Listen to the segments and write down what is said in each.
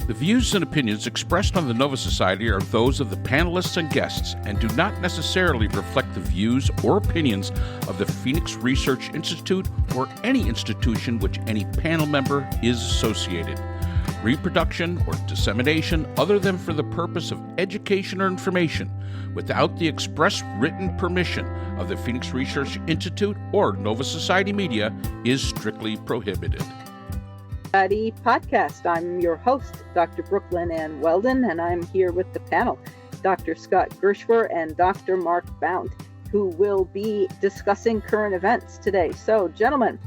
The views and opinions expressed on the Nova Society are those of the panelists and guests and do not necessarily reflect the views or opinions of the Phoenix Research Institute or any institution which any panel member is associated. Reproduction or dissemination other than for the purpose of education or information without the express written permission of the Phoenix Research Institute or Nova Society Media is strictly prohibited. Podcast. I'm your host, Dr. Brooklyn Ann Weldon, and I'm here with the panel, Dr. Scott Gershwer and Dr. Mark Bount, who will be discussing current events today. So, gentlemen,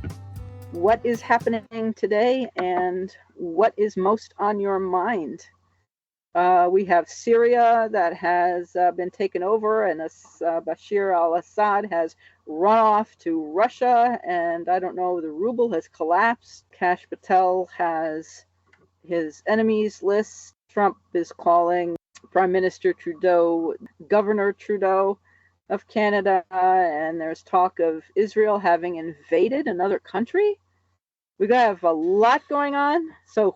what is happening today and what is most on your mind? We have Syria that has been taken over, and Bashir al-Assad has run off to Russia, and I don't know, the ruble has collapsed. Kash Patel has his enemies list. Trump is calling Prime Minister Trudeau Governor Trudeau of Canada, and there's talk of Israel having invaded another country. We have a lot going on. So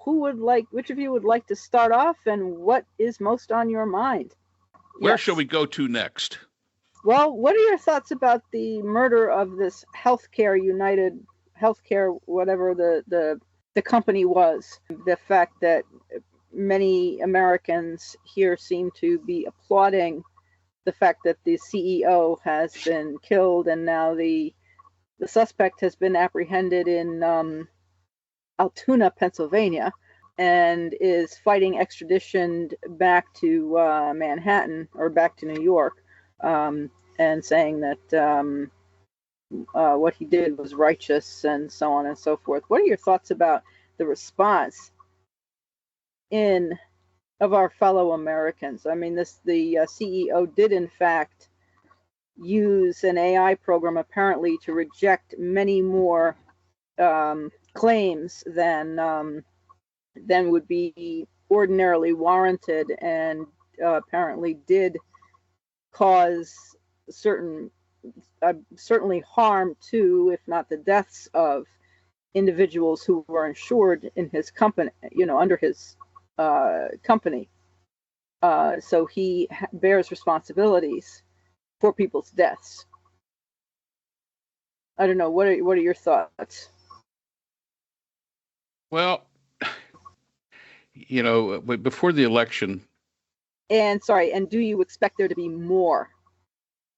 which of you would like to start off, and what is most on your mind? Where shall we go to next? Well, what are your thoughts about the murder of this United Healthcare, whatever the company was? The fact that many Americans here seem to be applauding the fact that the CEO has been killed, and now the suspect has been apprehended in Altoona, Pennsylvania, and is fighting extradition back to Manhattan or back to New York, and saying that what he did was righteous and so on and so forth. What are your thoughts about the response of our fellow Americans? I mean, the CEO did in fact use an AI program apparently to reject many more claims than would be ordinarily warranted, and apparently did cause certainly harm to, if not the deaths of, individuals who were insured in his company, under his company. So he bears responsibilities for people's deaths. I don't know. What are your thoughts? Well, before the election. And do you expect there to be more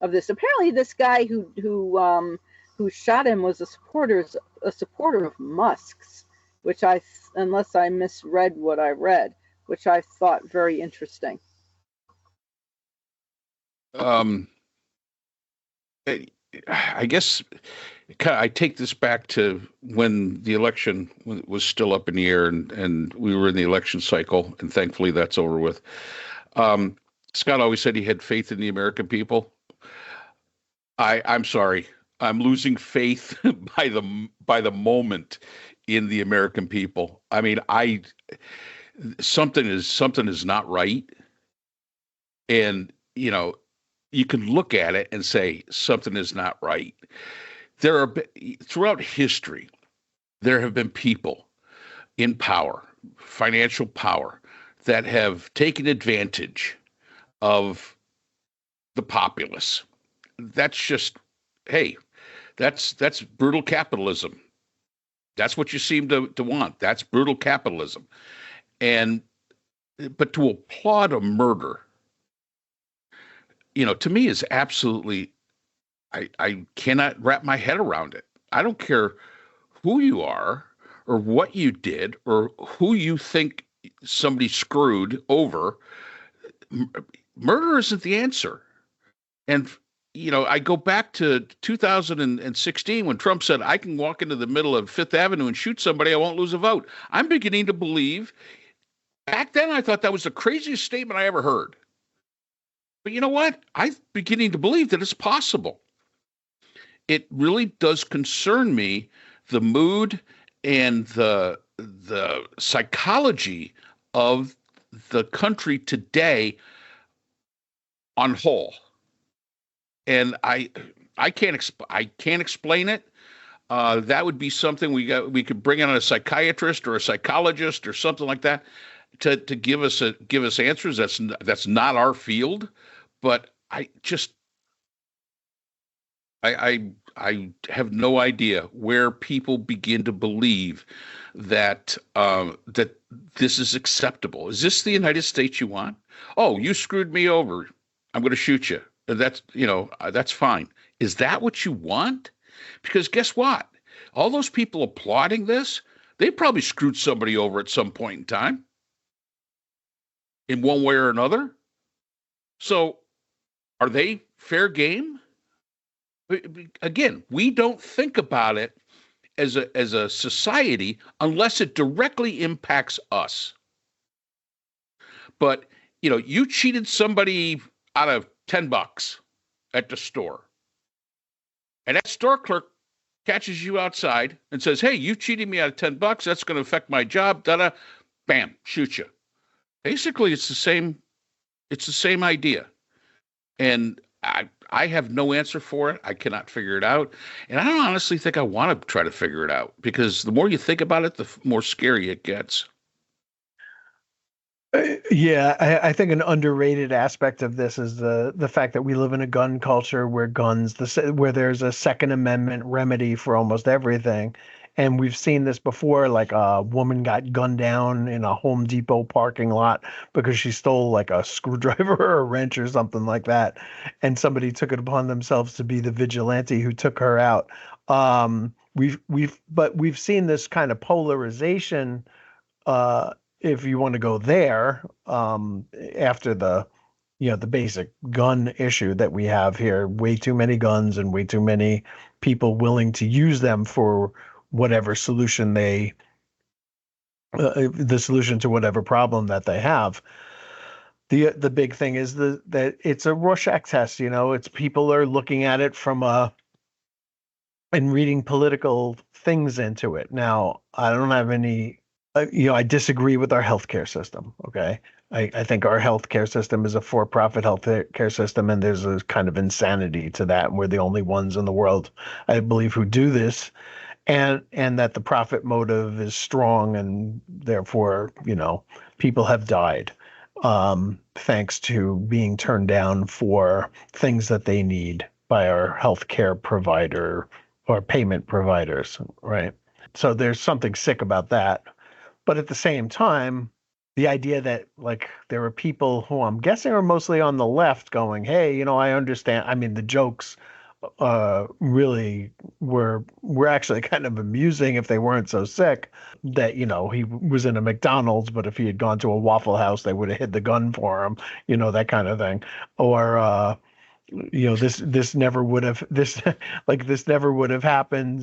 of this? Apparently, this guy who shot him was a supporter of Musk's, which unless I misread what I read, which I thought very interesting. I guess I take this back to when the election was still up in the air, and we were in the election cycle, and thankfully that's over with. Scott always said he had faith in the American people. I'm sorry. I'm losing faith by the moment in the American people. I mean, something is not right. And, you can look at it and say something is not right. Throughout history, there have been people in power, financial power, that have taken advantage of the populace. That's just, hey, that's brutal capitalism. That's what you seem to want. That's brutal capitalism. But to applaud a murder, to me is absolutely, I cannot wrap my head around it. I don't care who you are or what you did or who you think somebody screwed over. Murder isn't the answer. And, I go back to 2016 when Trump said, I can walk into the middle of Fifth Avenue and shoot somebody, I won't lose a vote. I'm beginning to believe, back then I thought that was the craziest statement I ever heard. But you know what? I'm beginning to believe that it's possible. It really does concern me, the mood and the psychology of the country today on whole. And I can't explain it. That would be something we could bring in a psychiatrist or a psychologist or something like that. to give us answers. That's not our field, but I have no idea where people begin to believe that that this is acceptable. Is this the United States you want? Oh, you screwed me over. I'm going to shoot you. That's fine. Is that what you want? Because guess what? All those people applauding this, they probably screwed somebody over at some point in time, in one way or another. So, are they fair game? Again, we don't think about it as a society unless it directly impacts us. But you cheated somebody out of $10 at the store, and that store clerk catches you outside and says, "Hey, you cheated me out of $10. That's going to affect my job." Da da, bam, shoot you. Basically, it's the same. It's the same idea, and I have no answer for it. I cannot figure it out. And I don't honestly think I want to try to figure it out, because the more you think about it, the more scary it gets. Yeah, I think an underrated aspect of this is the fact that we live in a gun culture where where there's a Second Amendment remedy for almost everything. And we've seen this before, like a woman got gunned down in a Home Depot parking lot because she stole like a screwdriver or a wrench or something like that. And somebody took it upon themselves to be the vigilante who took her out. We've seen this kind of polarization, if you want to go there, after the basic gun issue that we have here. Way too many guns and way too many people willing to use them for whatever solution the solution to whatever problem that they have. The big thing is that it's a Rorschach test. It's people are looking at it and reading political things into it. Now, I don't have any, I disagree with our healthcare system. Okay. I think our healthcare system is a for-profit healthcare system, and there's a kind of insanity to that. And we're the only ones in the world, I believe, who do this. And that the profit motive is strong, and therefore, people have died thanks to being turned down for things that they need by our healthcare provider or payment providers, right? So there's something sick about that. But at the same time, the idea that like there are people who I'm guessing are mostly on the left going, hey, I understand. I mean, the jokes really were actually kind of amusing if they weren't so sick, that he was in a McDonald's, but if he had gone to a Waffle House, they would have hid the gun for him, that kind of thing. Or this never would have happened,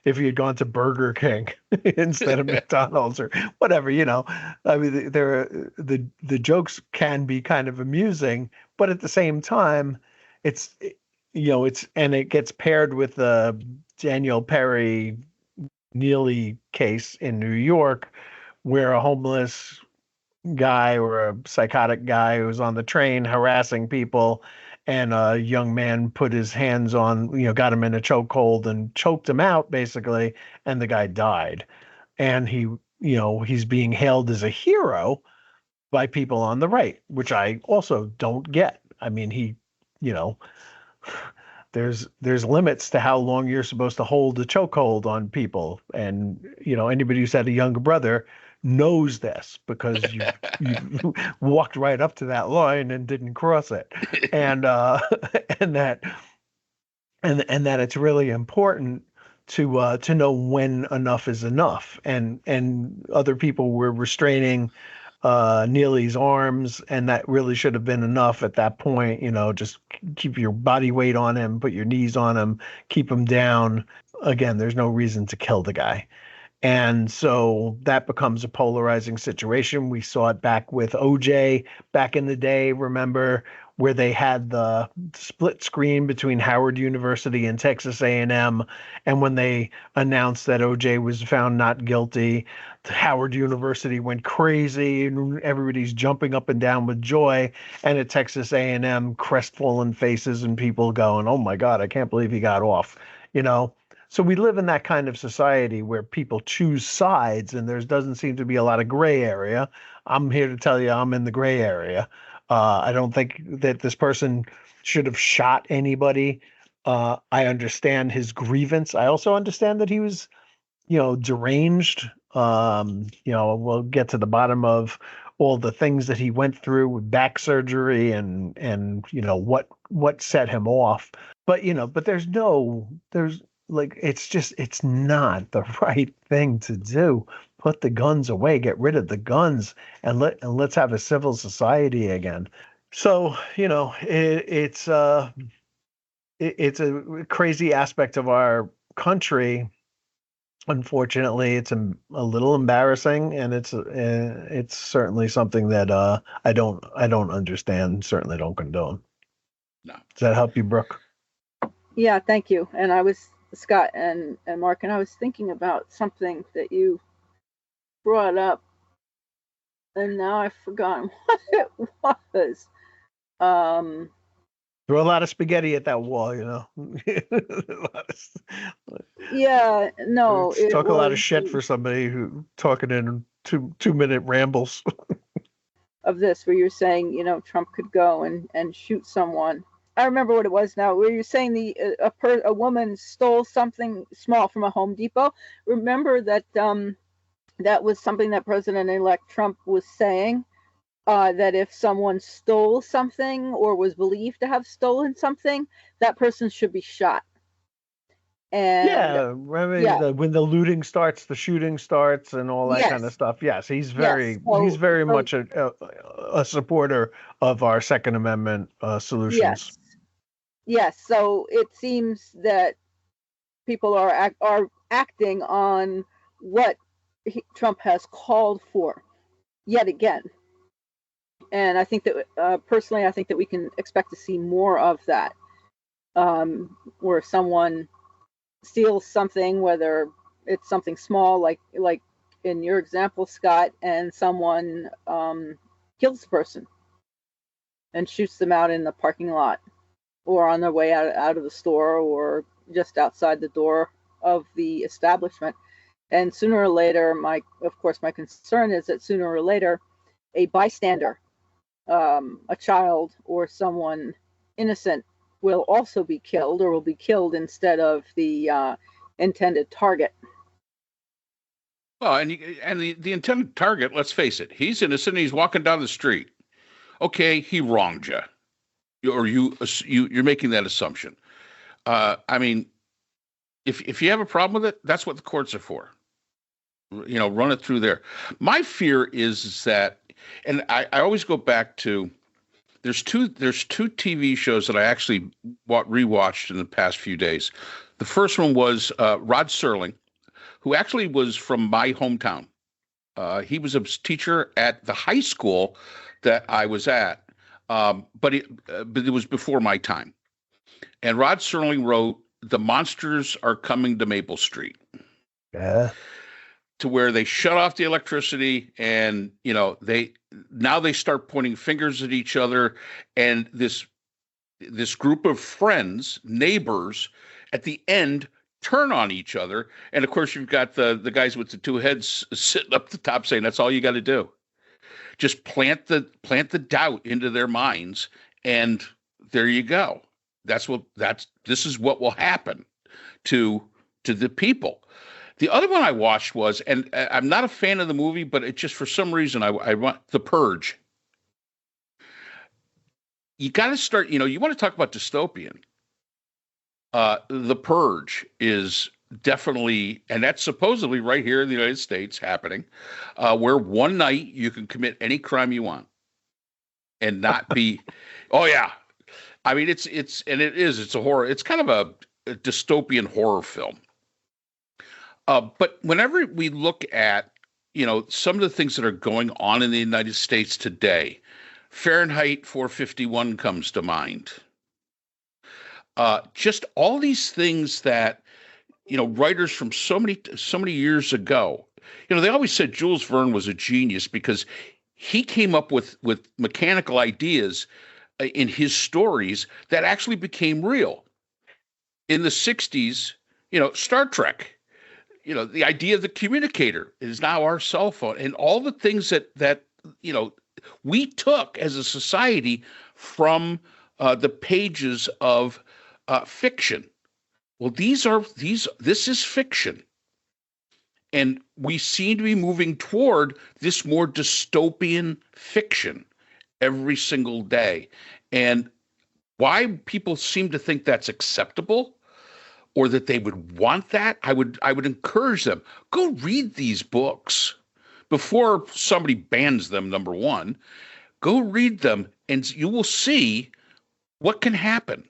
if he had gone to Burger King instead of McDonald's or whatever. I mean, the jokes can be kind of amusing, but at the same time, it gets paired with the Daniel Perry Neely case in New York, where a homeless guy or a psychotic guy who was on the train harassing people, and a young man put his hands on, got him in a chokehold and choked him out basically, and the guy died. And he's being hailed as a hero by people on the right, which I also don't get. I mean, there's limits to how long you're supposed to hold a chokehold on people. And, anybody who's had a younger brother knows this, because you walked right up to that line and didn't cross it. And that it's really important to know when enough is enough. And other people were restraining Neely's arms, and that really should have been enough at that point. Just keep your body weight on him, put your knees on him, keep him down. Again, there's no reason to kill the guy. And so that becomes a polarizing situation. We saw it back with OJ back in the day, remember, where they had the split screen between Howard University and Texas A&M. And when they announced that OJ was found not guilty, Howard University went crazy and everybody's jumping up and down with joy. And at Texas A&M, crestfallen faces and people going, oh my God, I can't believe he got off, So we live in that kind of society where people choose sides, and there doesn't seem to be a lot of gray area. I'm here to tell you I'm in the gray area. I don't think that this person should have shot anybody. I understand his grievance. I also understand that he was, deranged. We'll get to the bottom of all the things that he went through with back surgery and what set him off. But there's it's not the right thing to do. Put the guns away, get rid of the guns, and let's have a civil society again. So it's a crazy aspect of our country. Unfortunately, it's a little embarrassing, and it's certainly something that I don't understand. Certainly don't condone. No. Does that help you, Brooke? Yeah, thank you. And I was Scott and Mark, and I was thinking about something that you brought up, and now I've forgotten what it was. Throw a lot of spaghetti at that wall, Yeah, no. Talk a lot of shit for somebody who talking in 2-minute rambles. Of this, where you're saying, Trump could go and shoot someone. I remember what it was now. Where you're saying a woman stole something small from a Home Depot. Remember that that was something that President-elect Trump was saying. That if someone stole something or was believed to have stolen something, that person should be shot. And when the looting starts, the shooting starts, and all that kind of stuff. Yes, he's very much a supporter of our Second Amendment solutions. Yes. So it seems that people are acting on what Trump has called for yet again. And I think that personally, I think that we can expect to see more of that, where someone steals something, whether it's something small, like in your example, Scott, and someone kills the person and shoots them out in the parking lot, or on their way out of the store, or just outside the door of the establishment. And sooner or later, my concern is that sooner or later, a bystander, a child or someone innocent, will also be killed, or will be killed instead of the intended target. Well, and the intended target, let's face it, he's innocent. He's walking down the street. Okay, he wronged you, or you're making that assumption. I mean, if you have a problem with it, that's what the courts are for. Run it through there. My fear is that, and I always go back to, there's two TV shows that I actually rewatched in the past few days. The first one was Rod Serling, who actually was from my hometown. He was a teacher at the high school that I was at, but it was before my time. And Rod Serling wrote "The Monsters Are Coming to Maple Street." Yeah. To where they shut off the electricity, and they start pointing fingers at each other, and this group of friends, neighbors, at the end turn on each other, and of course you've got the guys with the two heads sitting up the top saying that's all you got to do, just plant the doubt into their minds, and there you go. This is what will happen to the people. The other one I watched was, and I'm not a fan of the movie, but it just, for some reason, I want The Purge. You got to start, you want to talk about dystopian. The Purge is definitely, and that's supposedly right here in the United States happening, where one night you can commit any crime you want and not be, oh yeah. I mean, it's a horror. It's kind of a dystopian horror film. But whenever we look at, some of the things that are going on in the United States today, Fahrenheit 451 comes to mind. Just all these things that, writers from so many years ago, they always said Jules Verne was a genius because he came up with mechanical ideas in his stories that actually became real. In the 60s, Star Trek. The idea of the communicator is now our cell phone, and all the things that we took as a society from the pages of fiction. Well, this is fiction. And we seem to be moving toward this more dystopian fiction every single day. And why people seem to think that's acceptable or that they would want that, I would encourage them, go read these books before somebody bans them, number one. Go read them and you will see what can happen.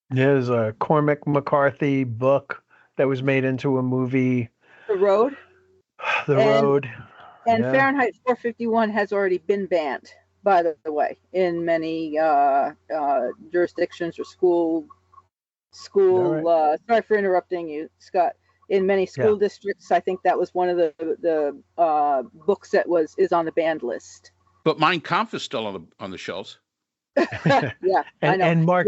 There's a Cormac McCarthy book that was made into a movie. The Road. Road. And Fahrenheit 451 has already been banned, by the way, in many jurisdictions or school. Right? Sorry for interrupting you, Scott. In many school districts, I think that was one of the books that is on the banned list. But Mein Kampf is still on the shelves. I know. And Mark,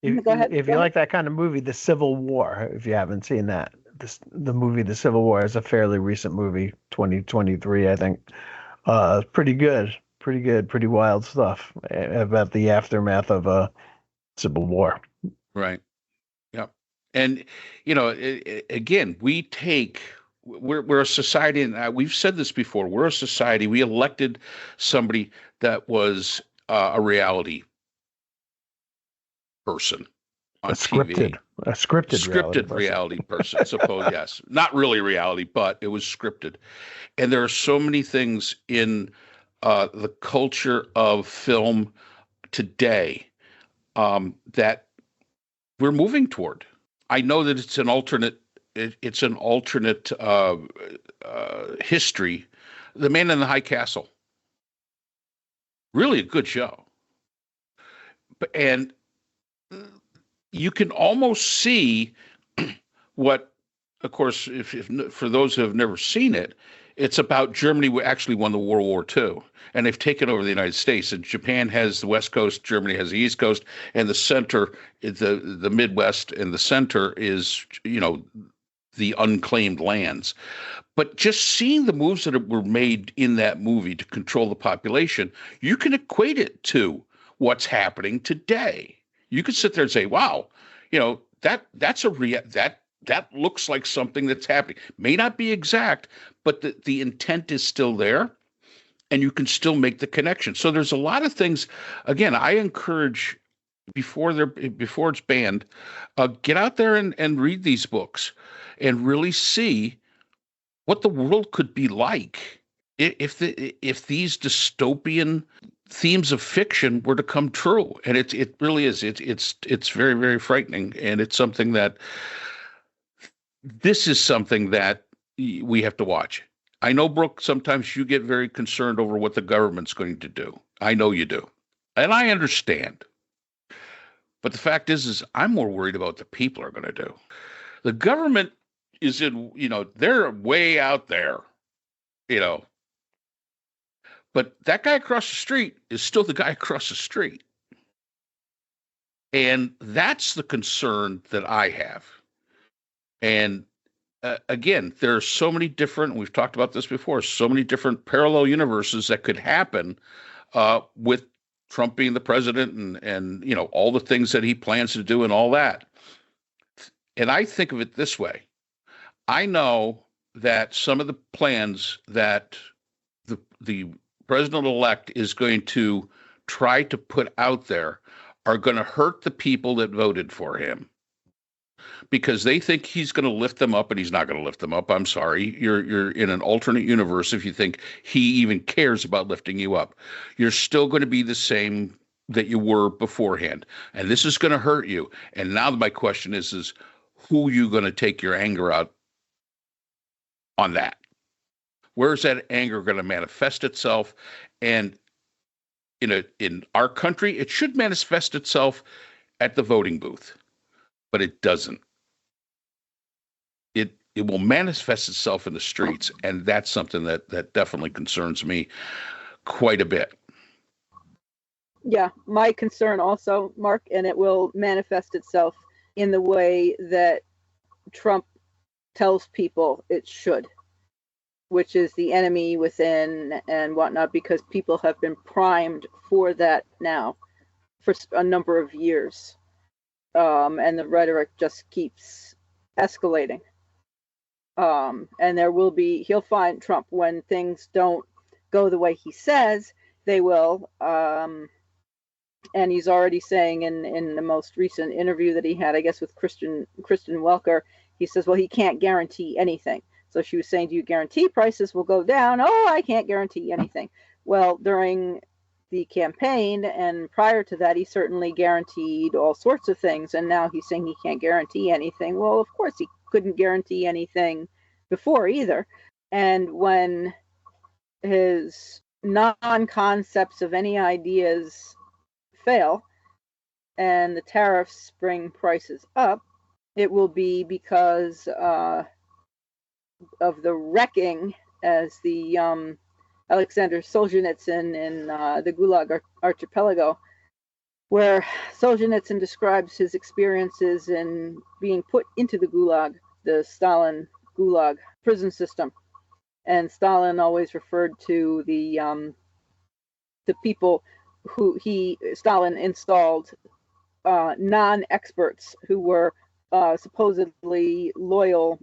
if you like that kind of movie, The Civil War, if you haven't seen that, the movie The Civil War is a fairly recent movie, 2023, I think. Pretty good, pretty wild stuff about the aftermath of a civil war. Right. Yep. And again, we're a society, and we've said this before. We're a society. We elected somebody that was a reality person on TV. A scripted reality person. Suppose yes, not really reality, but it was scripted. And there are so many things in the culture of film today that we're moving toward. I know that it's an alternate. It's an alternate history. The Man in the High Castle. Really a good show. And you can almost see what, of course, if for those who have never seen it, it's about Germany actually won the World War II, and they've taken over the United States. And Japan has the West Coast, Germany has the East Coast, and the center, the Midwest, and the center is, the unclaimed lands. But just seeing the moves that were made in that movie to control the population, you can equate it to what's happening today. You could sit there and say, wow, that looks like something that's happening. May not be exact, but the intent is still there, and you can still make the connection. So there's a lot of things. Again, I encourage before it's banned, get out there and read these books and really see what the world could be like if these dystopian themes of fiction were to come true. And it really is. It's very, very frightening. And it's something that this is something that we have to watch. I know, Brooke, sometimes you get very concerned over what the government's going to do. I know you do. And I understand. But the fact is I'm more worried about what the people are going to do. The government is they're way out there, But that guy across the street is still the guy across the street. And that's the concern that I have. And again, there are so many different, we've talked about this before, so many different parallel universes that could happen with Trump being the president and all the things that he plans to do and all that. And I think of it this way. I know that some of the plans that the president-elect is going to try to put out there are going to hurt the people that voted for him, because they think he's going to lift them up, and he's not going to lift them up. I'm sorry. You're in an alternate universe if you think he even cares about lifting you up. You're still going to be the same that you were beforehand, and this is going to hurt you. And now my question is who are you going to take your anger out on that? Where's that anger going to manifest itself? And in our country, it should manifest itself at the voting booth, but it doesn't. It will manifest itself in the streets, and that's something that definitely concerns me quite a bit. Yeah, my concern also, Mark, and it will manifest itself in the way that Trump tells people it should. which is the enemy within and whatnot, because people have been primed for that now for a number of years. And the rhetoric just keeps escalating. And he'll find Trump when things don't go the way he says they will. And he's already saying in the most recent interview that he had, I guess, with Kristen Welker, he says, well, he can't guarantee anything. So she was saying, do you guarantee prices will go down? Oh, I can't guarantee anything. Well, during the campaign and prior to that, he certainly guaranteed all sorts of things. And now he's saying he can't guarantee anything. Well, of course, he couldn't guarantee anything before either. And when his non-concepts of any ideas fail and the tariffs bring prices up, it will be because of the wrecking, as the Alexander Solzhenitsyn in the Gulag Archipelago, where Solzhenitsyn describes his experiences in being put into the Gulag, the Stalin Gulag prison system. And Stalin always referred to the people who Stalin installed non-experts who were supposedly loyal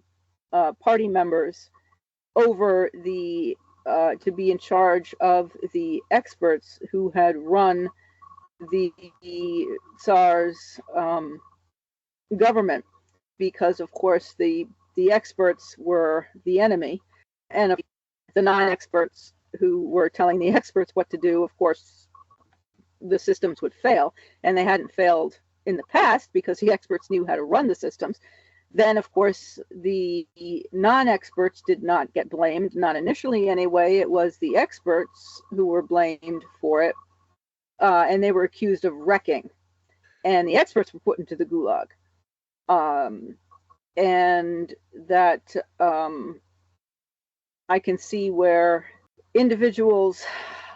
party members over to be in charge of the experts who had run the Tsar's government, because of course the experts were the enemy, and the non-experts who were telling the experts what to do, of course the systems would fail, and they hadn't failed in the past because the experts knew how to run the systems. Then, of course, the non-experts did not get blamed, not initially anyway. It was the experts who were blamed for it, and they were accused of wrecking. And the experts were put into the Gulag. And that I can see where individuals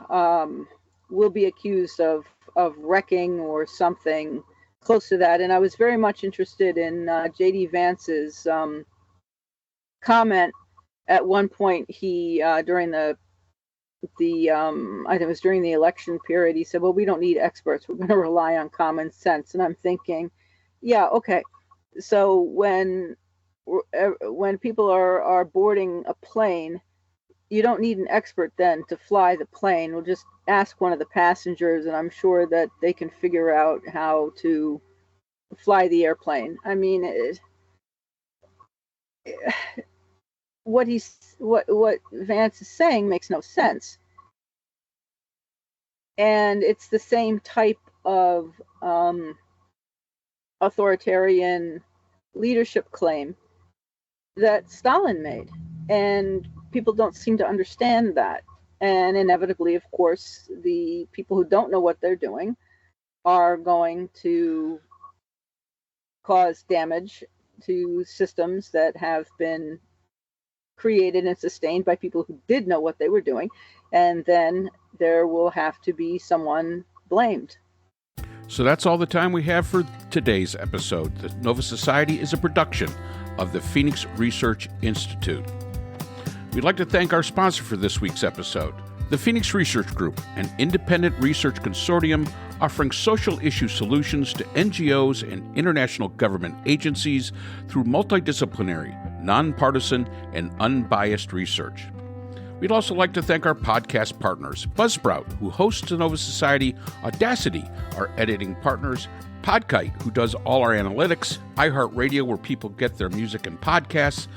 will be accused of wrecking or something close to that. And I was very much interested in J.D. Vance's comment at one point. He during the I think it was during the election period, he said, well, we don't need experts, we're going to rely on common sense. And I'm thinking, yeah, okay, so when people are boarding a plane, you don't need an expert then to fly the plane. We'll just ask one of the passengers, and I'm sure that they can figure out how to fly the airplane. I mean, what Vance is saying makes no sense. And it's the same type of authoritarian leadership claim that Stalin made. And people don't seem to understand that. And inevitably, of course, the people who don't know what they're doing are going to cause damage to systems that have been created and sustained by people who did know what they were doing. And then there will have to be someone blamed. So that's all the time we have for today's episode. The Nova Society is a production of the Phoenix Research Institute. We'd like to thank our sponsor for this week's episode, the Phoenix Research Group, an independent research consortium offering social issue solutions to NGOs and international government agencies through multidisciplinary, nonpartisan, and unbiased research. We'd also like to thank our podcast partners, Buzzsprout, who hosts the Nova Society, Audacity, our editing partners, Podkite, who does all our analytics, iHeart Radio, where people get their music and podcasts,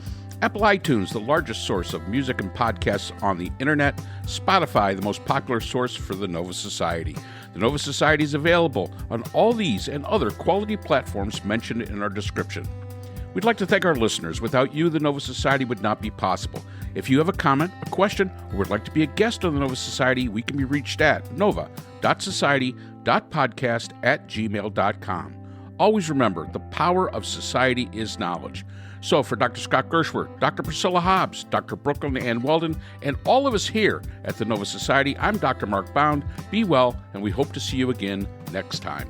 Apple iTunes, the largest source of music and podcasts on the internet, Spotify, the most popular source for the Nova Society. The Nova Society is available on all these and other quality platforms mentioned in our description. We'd like to thank our listeners. Without you, the Nova Society would not be possible. If you have a comment, a question, or would like to be a guest on the Nova Society, we can be reached at nova.society.podcast@gmail.com. Always remember, the power of society is knowledge. So for Dr. Scott Gershwer, Dr. Priscilla Hobbs, Dr. Brooklyn Ann Weldon, and all of us here at the Nova Society, I'm Dr. Mark Bound. Be well, and we hope to see you again next time.